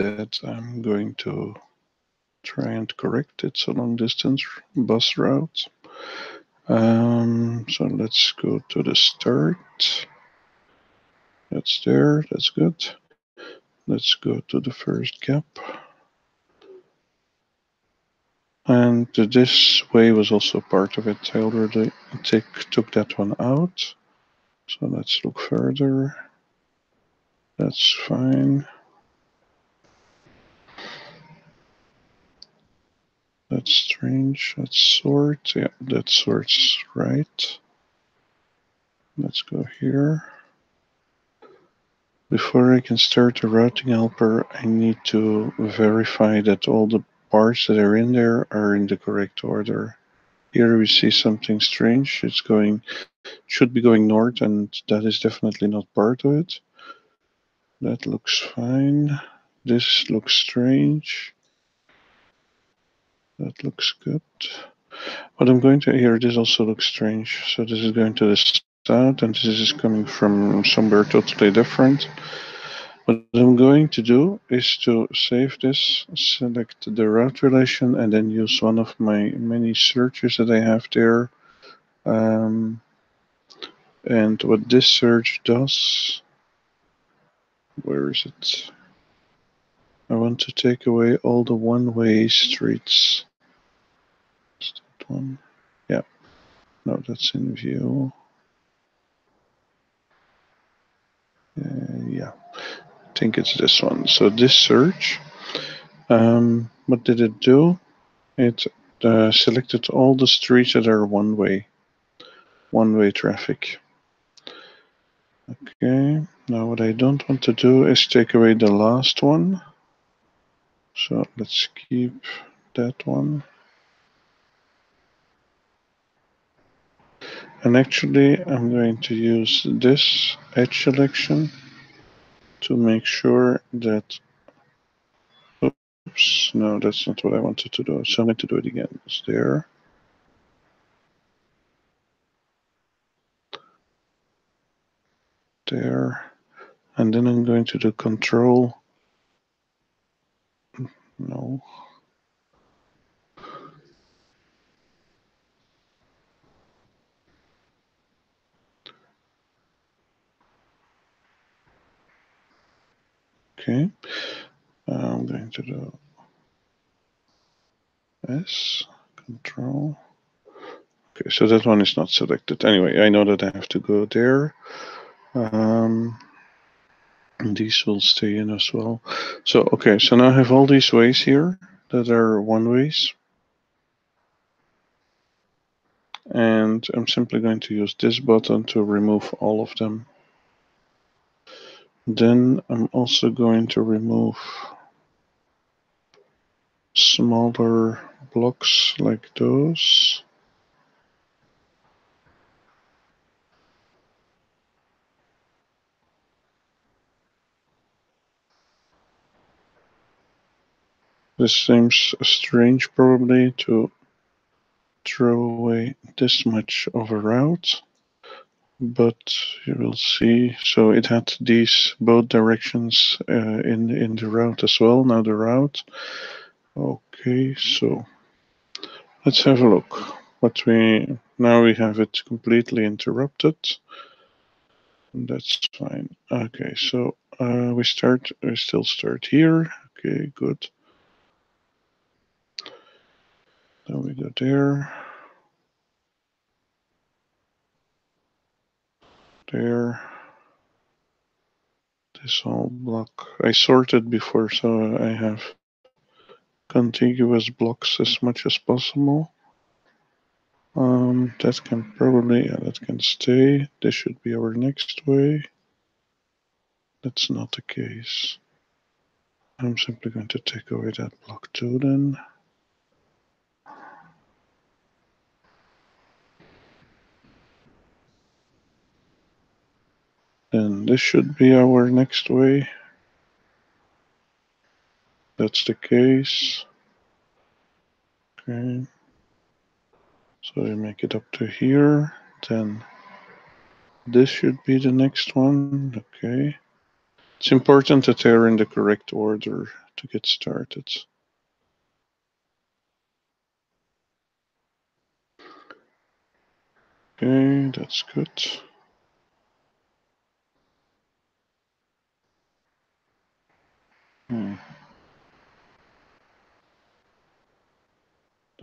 I'm going to try and correct it. So long distance bus route. So let's go to the start. That's there, that's good. Let's go to the first gap. And this way was also part of it. I already took that one out. So let's look further. That's fine. That's strange. That's sort. Yeah, that sorts right. Let's go here. Before I can start the routing helper, I need to verify that all the parts that are in there are in the correct order. Here we see something strange. Should be going north, and that is definitely not part of it. That looks fine. This looks strange. That looks good. What I'm going to here, this also looks strange. So this is going to the south, and this is coming from somewhere totally different. What I'm going to do is to save this, select the route relation, and then use one of my many searches that I have there. And what this search does, where is it? I want to take away all the one-way streets. Is that one? Yeah. No, that's in view. Yeah, I think it's this one. So this search, what did it do? It selected all the streets that are one-way traffic. Okay, now what I don't want to do is take away the last one. So let's keep that one. And actually, I'm going to use this edge selection to make sure that, oops, no, that's not what I wanted to do. So I'm going to do it again. It's there. There. And then I'm going to do control. No. Okay. I'm going to do S, control. Okay, so that one is not selected. Anyway, I know that I have to go there. These will stay in as well. So, okay, so now I have all these ways here that are one ways. And I'm simply going to use this button to remove all of them. Then I'm also going to remove smaller blocks like those. This seems strange probably to throw away this much of a route, but you will see. So it had these both directions in the route as well. Now the route. Okay, so let's have a look. Now we have it completely interrupted. That's fine. Okay, so we still start here. Okay, good. Then we go there. There. This whole block. I sorted before, so I have contiguous blocks as much as possible. That can probably, yeah, that can stay. This should be our next way. That's not the case. I'm simply going to take away that block too then. Then this should be our next way. That's the case. Okay. So we make it up to here. Then this should be the next one. Okay. It's important that they're in the correct order to get started. Okay, that's good.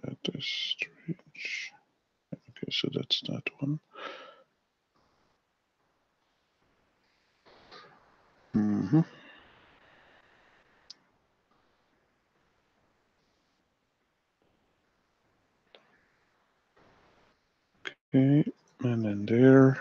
That is strange. Okay, so that's that one. Mm-hmm. Okay, and then there.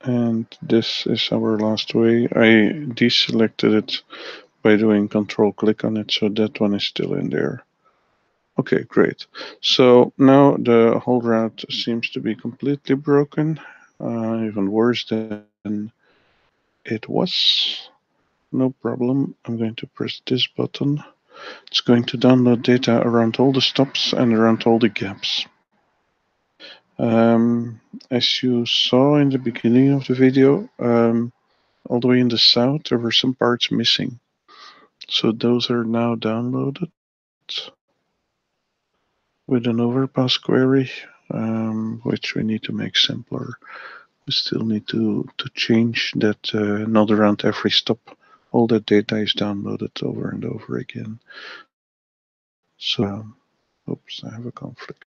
And this is our last way. I deselected it by doing control click on it, so that one is still in there. Okay, great. So now the whole route seems to be completely broken, even worse than it was. No problem. I'm going to press this button. It's going to download data around all the stops and around all the gaps. As you saw in the beginning of the video, all the way in the south, there were some parts missing. So those are now downloaded with an overpass query, which we need to make simpler. We still need to change that not around every stop. All that data is downloaded over and over again. So, oops, I have a conflict.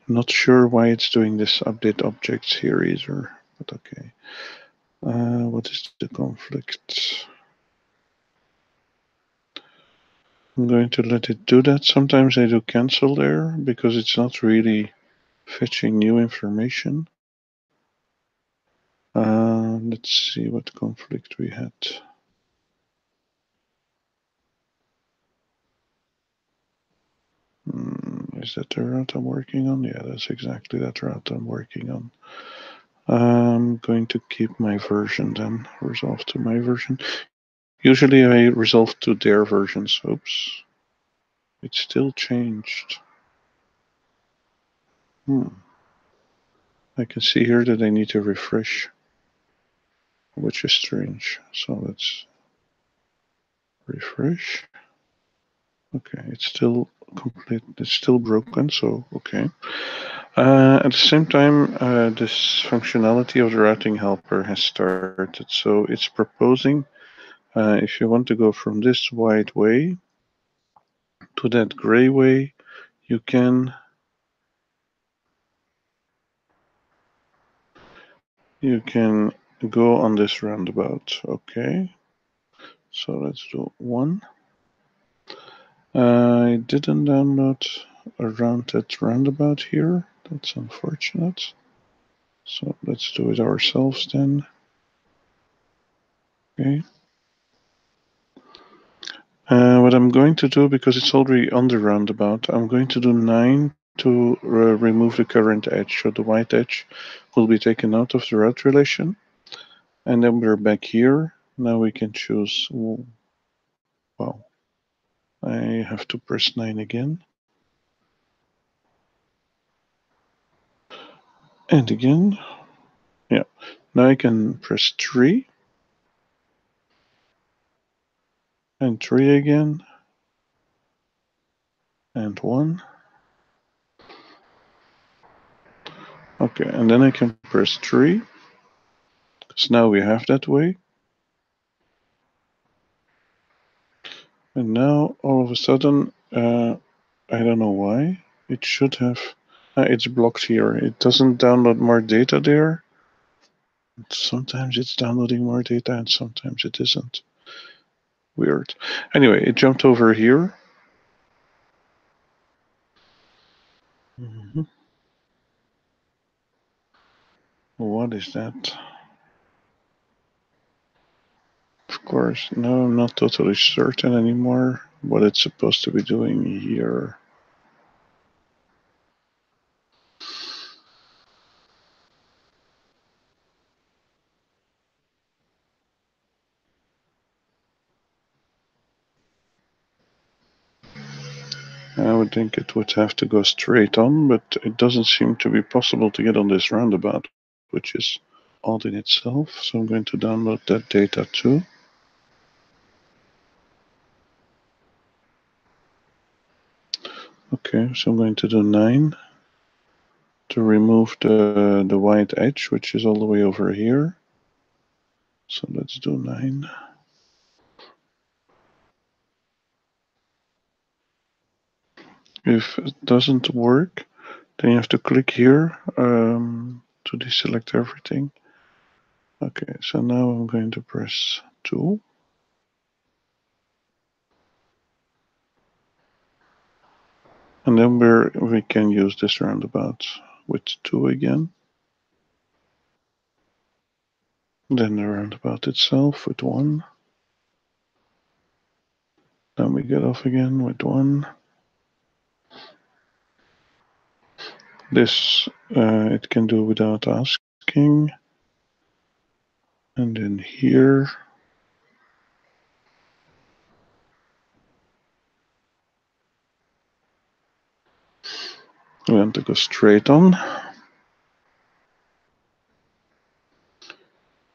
Not sure why it's doing this update objects here either, but okay. What is the conflict? I'm going to let it do that. Sometimes I do cancel there because it's not really fetching new information. Let's see what conflict we had. Is that the route I'm working on? Yeah, that's exactly that route I'm working on. I'm going to keep my version then, resolve to my version. Usually I resolve to their versions. Oops. It still changed. I can see here that I need to refresh, which is strange. So let's refresh. Okay, it's still complete. It's still broken, so okay. At the same time, this functionality of the routing helper has started. So it's proposing if you want to go from this white way to that gray way, you can go on this roundabout. Okay, so let's do one. I didn't download around that roundabout here. That's unfortunate. So let's do it ourselves then. Okay. What I'm going to do, because it's already on the roundabout, I'm going to do 9 to remove the current edge. So the white edge will be taken out of the route relation. And then we're back here. Now we can choose, wow, I have to press 9 again. And again. Yeah. Now I can press 3. And 3 again. And 1. Okay, and then I can press 3. Because now we have that way. And now all of a sudden, I don't know why. It should have. It's blocked here. It doesn't download more data there. Sometimes it's downloading more data and sometimes it isn't. Weird. Anyway, it jumped over here. What is that? Of course, no, I'm not totally certain anymore what it's supposed to be doing here. I would think it would have to go straight on, but it doesn't seem to be possible to get on this roundabout, which is odd in itself, so I'm going to download that data too. Okay, so I'm going to do 9 to remove the white edge, which is all the way over here. So let's do 9. If it doesn't work, then you have to click here to deselect everything. Okay, so now I'm going to press 2. And then we can use this roundabout with 2 again. Then the roundabout itself with 1. Then we get off again with 1. This it can do without asking. And then here. We want to go straight on.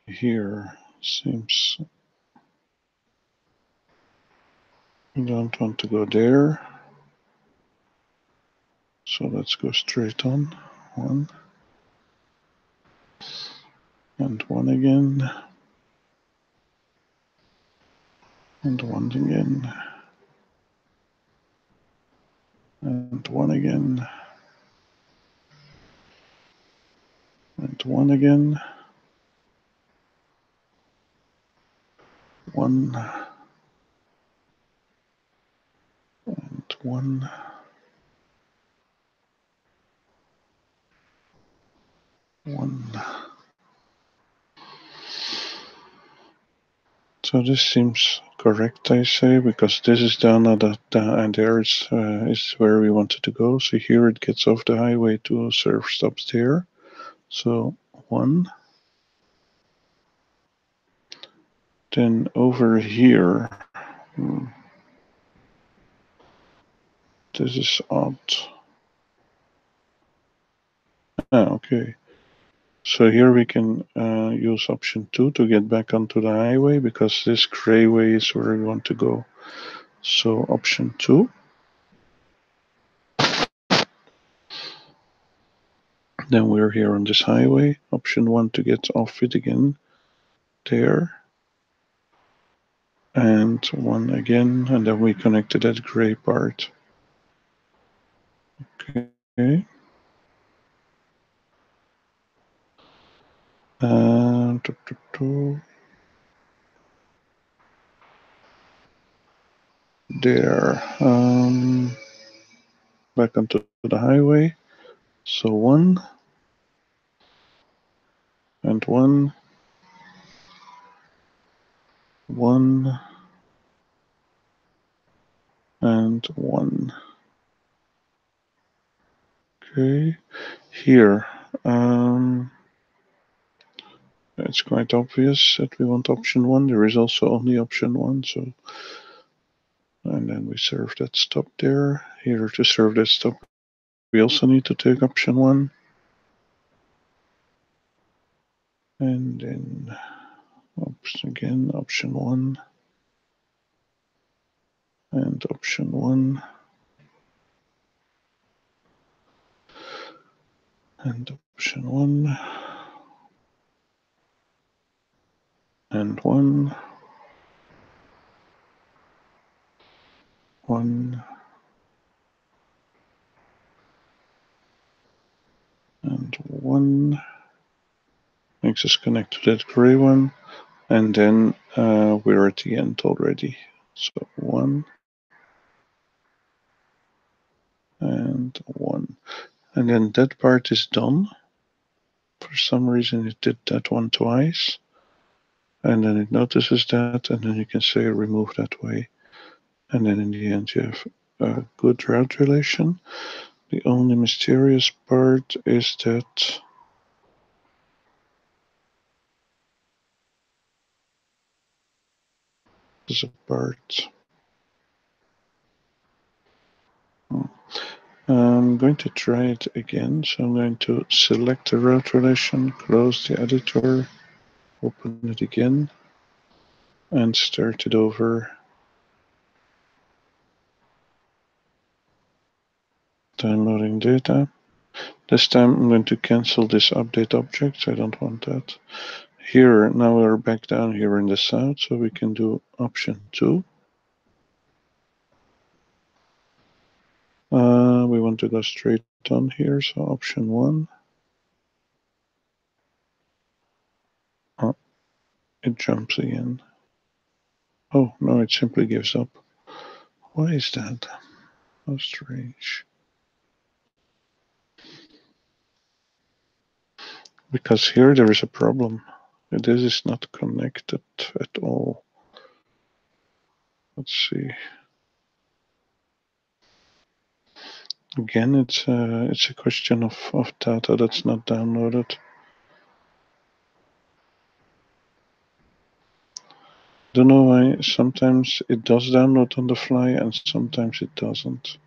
Here seems we don't want to go there. So let's go straight on. 1. And 1 again. And 1 again. And 1 again. And 1 again. 1. And 1. 1. So this seems correct, I say, because this is down at and there is where we wanted to go. So here it gets off the highway to serve stops there. So 1. Then over here, this is odd. Okay. So here we can use option 2 to get back onto the highway because this gray way is where we want to go. So option 2. Then we're here on this highway. Option 1 to get off it again. There. And 1 again. And then we connect to that gray part. Okay. There. Back onto the highway. So 1. And 1. 1. And 1. Okay. Here. It's quite obvious that we want option 1. There is also only option 1. So, and then we serve that stop there. Here to serve that stop, we also need to take option 1. And then again, option 1. And option 1. And option 1. And 1. 1. And 1. Makes us connect to that gray one. And then we're at the end already. So 1. And 1. And then that part is done. For some reason it did that one twice. And then it notices that, and then you can say remove that way. And then in the end you have a good route relation. The only mysterious part is that there's a part. I'm going to try it again. So I'm going to select the route relation, close the editor, open it again, and start it over. Downloading data. This time I'm going to cancel this update object. I don't want that. Here, now we're back down here in the south, so we can do option 2. We want to go straight on here, so option 1. Oh, it jumps again. Oh, no, it simply gives up. Why is that? How strange. Because here there is a problem. This is not connected at all. Let's see. Again, it's a question of data that's not downloaded. Don't know why. Sometimes it does download on the fly and sometimes it doesn't.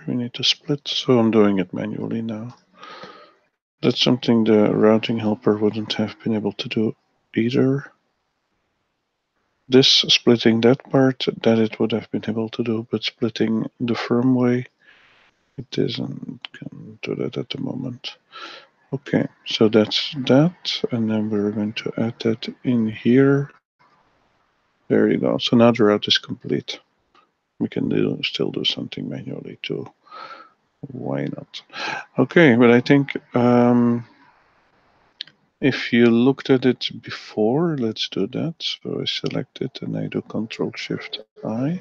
We need to split, so I'm doing it manually now. That's something the routing helper wouldn't have been able to do either. This splitting that part, that it would have been able to do, but splitting the firm way, it isn't can do that at the moment. Okay, so that's that, and then we're going to add that in here. There you go. So now the route is complete. We can still do something manually too. Why not? Okay, but I think if you looked at it before, let's do that. So I select it and I do Control Shift I.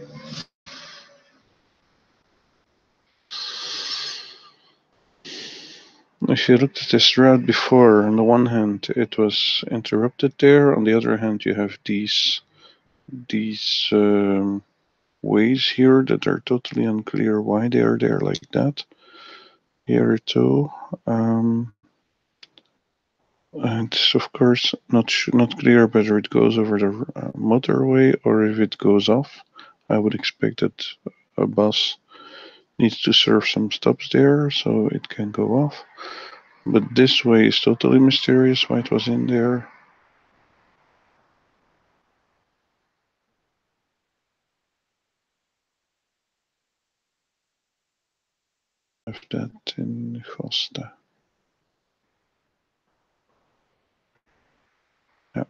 If you looked at this route before, on the one hand, it was interrupted there. On the other hand, you have these ways here that are totally unclear why they are there like that. Here too. And it's of course not clear whether it goes over the motorway or if it goes off. I would expect that a bus needs to serve some stops there so it can go off. But this way is totally mysterious why it was in there. Have that in Costa. Yeah.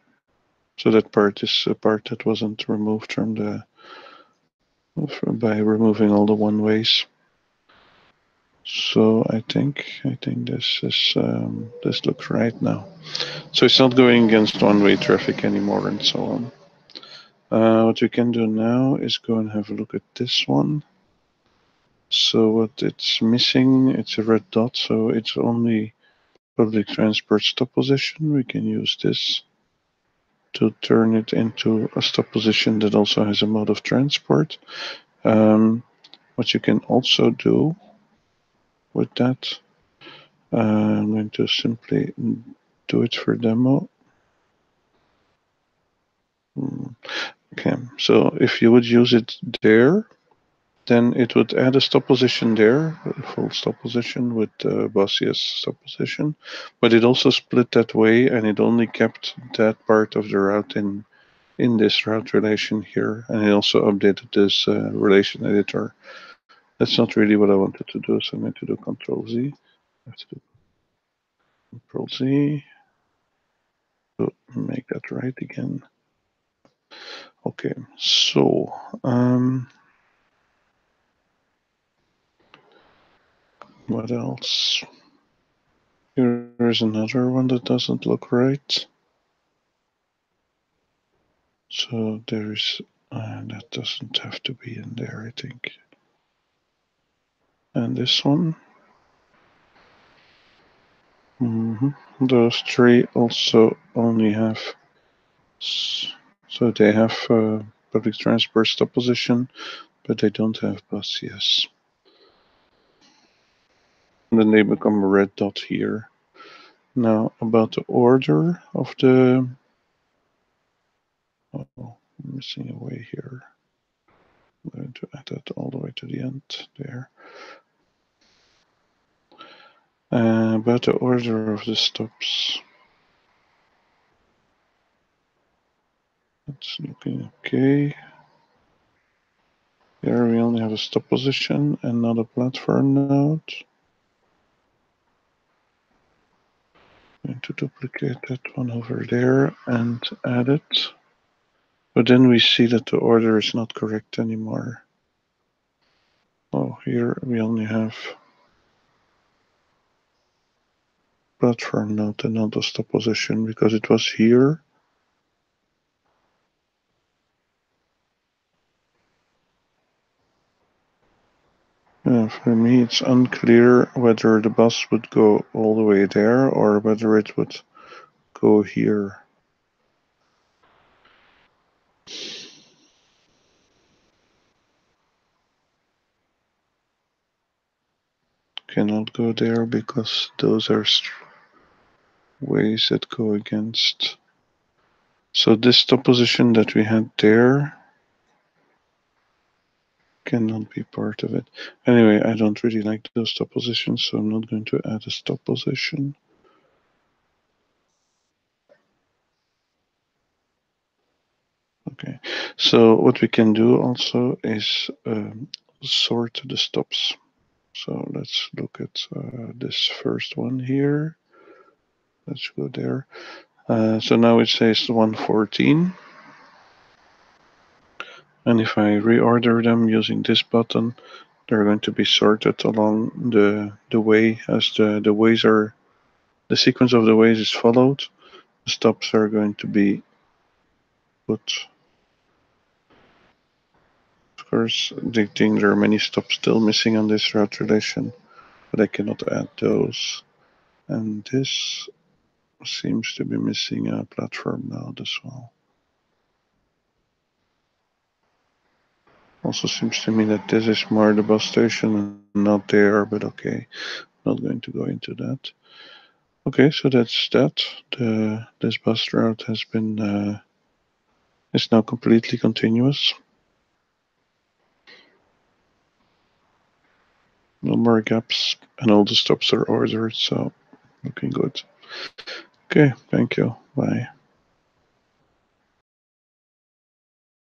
So that part is a part that wasn't removed from the by removing all the one ways. So I think this looks right now. So it's not going against one-way traffic anymore and so on. What we can do now is go and have a look at this one. So what it's missing, it's a red dot, so it's only public transport stop position. We can use this to turn it into a stop position that also has a mode of transport. What you can also do with that, I'm going to simply do it for demo. Okay, so if you would use it there, then it would add a stop position there, a full stop position with bus yes stop position, but it also split that way and it only kept that part of the route in this route relation here, and it also updated this relation editor. That's not really what I wanted to do, so I'm going to do Control Z. I have to do Control Z to make that right again. Okay, so what else? Here is another one that doesn't look right. So there's that doesn't have to be in there, I think. And this one. Those three also only have, so they have public transport stop position, but they don't have bus yes. And then they become a red dot here. Now about the order of the... Oh, I'm missing a way here. I'm going to add that all the way to the end there. About the order of the stops. That's looking okay. Here we only have a stop position and not a platform node. I'm going to duplicate that one over there and add it. But then we see that the order is not correct anymore. Oh, here we only have platform node and not a stop position because it was here. For me, it's unclear whether the bus would go all the way there or whether it would go here. Cannot go there because those are ways that go against. So this stop position that we had there cannot be part of it. Anyway, I don't really like those stop positions, so I'm not going to add a stop position. Okay, so what we can do also is sort the stops. So let's look at this first one here. Let's go there. So now it says 114. And if I reorder them using this button, they're going to be sorted along the way as the ways are, the sequence of the ways is followed. The stops are going to be put. Of course, they think there are many stops still missing on this route relation, but I cannot add those. And this seems to be missing a platform node as well. Also seems to me that this is more the bus station and not there, but okay, not going to go into that. Okay, so that's that. This bus route has been is now completely continuous. No more gaps, and all the stops are ordered, so looking good. Okay, thank you. Bye.